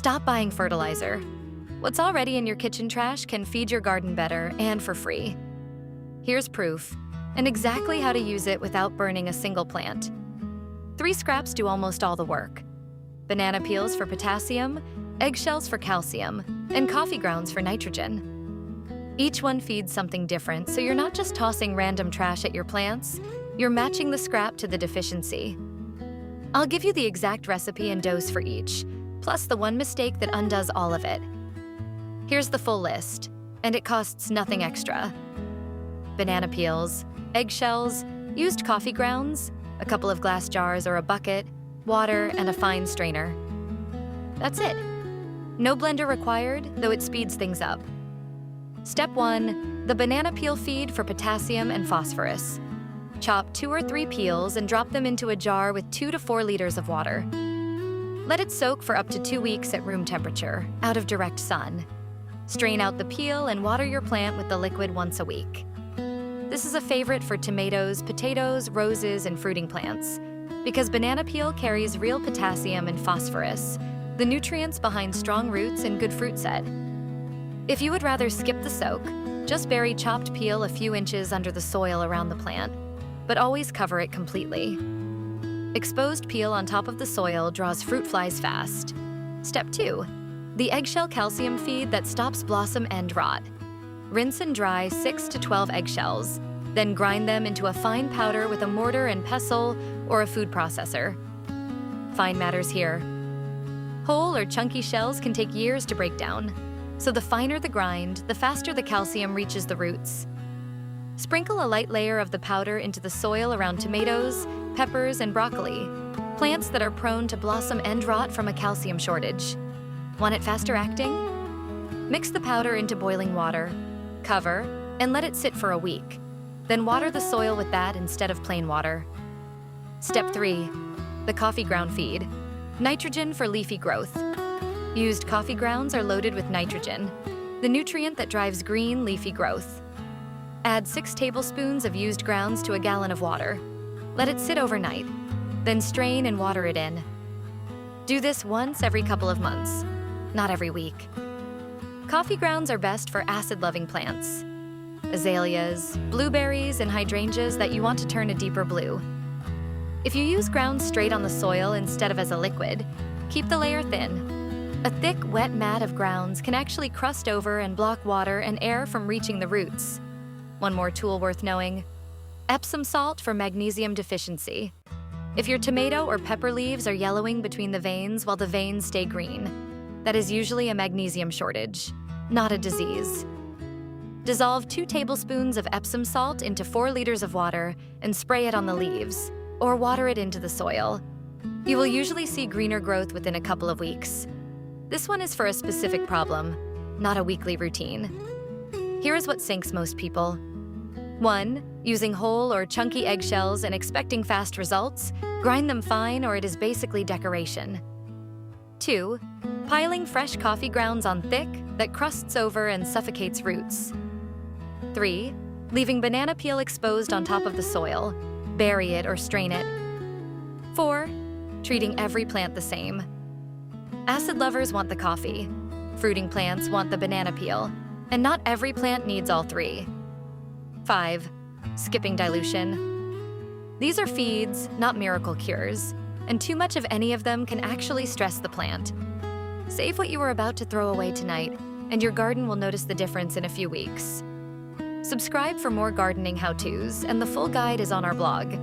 Stop buying fertilizer. What's already in your kitchen trash can feed your garden better and for free. Here's proof, and exactly how to use it without burning a single plant. 3 scraps do almost all the work. Banana peels for potassium, eggshells for calcium, and coffee grounds for nitrogen. Each one feeds something different, so you're not just tossing random trash at your plants, you're matching the scrap to the deficiency. I'll give you the exact recipe and dose for each, plus the one mistake that undoes all of it. Here's the full list, and it costs nothing extra. Banana peels, eggshells, used coffee grounds, a couple of glass jars or a bucket, water, and a fine strainer. That's it. No blender required, though it speeds things up. Step 1, the banana peel feed for potassium and phosphorus. Chop 2 or 3 peels and drop them into a jar with 2 to 4 liters of water. Let it soak for up to 2 weeks at room temperature, out of direct sun. Strain out the peel and water your plant with the liquid once a week. This is a favorite for tomatoes, potatoes, roses, and fruiting plants, because banana peel carries real potassium and phosphorus, the nutrients behind strong roots and good fruit set. If you would rather skip the soak, just bury chopped peel a few inches under the soil around the plant, but always cover it completely. Exposed peel on top of the soil draws fruit flies fast. Step 2, the eggshell calcium feed that stops blossom end rot. Rinse and dry 6 to 12 eggshells, then grind them into a fine powder with a mortar and pestle or a food processor. Fine matters here. Whole or chunky shells can take years to break down, so the finer the grind, the faster the calcium reaches the roots. Sprinkle a light layer of the powder into the soil around tomatoes, peppers, and broccoli, plants that are prone to blossom end rot from a calcium shortage. Want it faster acting? Mix the powder into boiling water, cover, and let it sit for a week. Then water the soil with that instead of plain water. Step 3, the coffee ground feed. Nitrogen for leafy growth. Used coffee grounds are loaded with nitrogen, the nutrient that drives green leafy growth. Add 6 tablespoons of used grounds to a gallon of water. Let it sit overnight, then strain and water it in. Do this once every couple of months, not every week. Coffee grounds are best for acid-loving plants. Azaleas, blueberries, and hydrangeas that you want to turn a deeper blue. If you use grounds straight on the soil instead of as a liquid, keep the layer thin. A thick, wet mat of grounds can actually crust over and block water and air from reaching the roots. One more tool worth knowing: Epsom salt for magnesium deficiency. If your tomato or pepper leaves are yellowing between the veins while the veins stay green, that is usually a magnesium shortage, not a disease. Dissolve 2 tablespoons of Epsom salt into 4 liters of water and spray it on the leaves, or water it into the soil. You will usually see greener growth within a couple of weeks. This one is for a specific problem, not a weekly routine. Here is what sinks most people. 1. Using whole or chunky eggshells and expecting fast results, grind them fine or it is basically decoration. 2. Piling fresh coffee grounds on thick that crusts over and suffocates roots. 3. Leaving banana peel exposed on top of the soil, bury it or strain it. 4. Treating every plant the same. Acid lovers want the coffee, fruiting plants want the banana peel, and not every plant needs all 3. 5. Skipping dilution. These are feeds, not miracle cures, and too much of any of them can actually stress the plant. Save what you are about to throw away tonight, and your garden will notice the difference in a few weeks. Subscribe for more gardening how-tos, and the full guide is on our blog.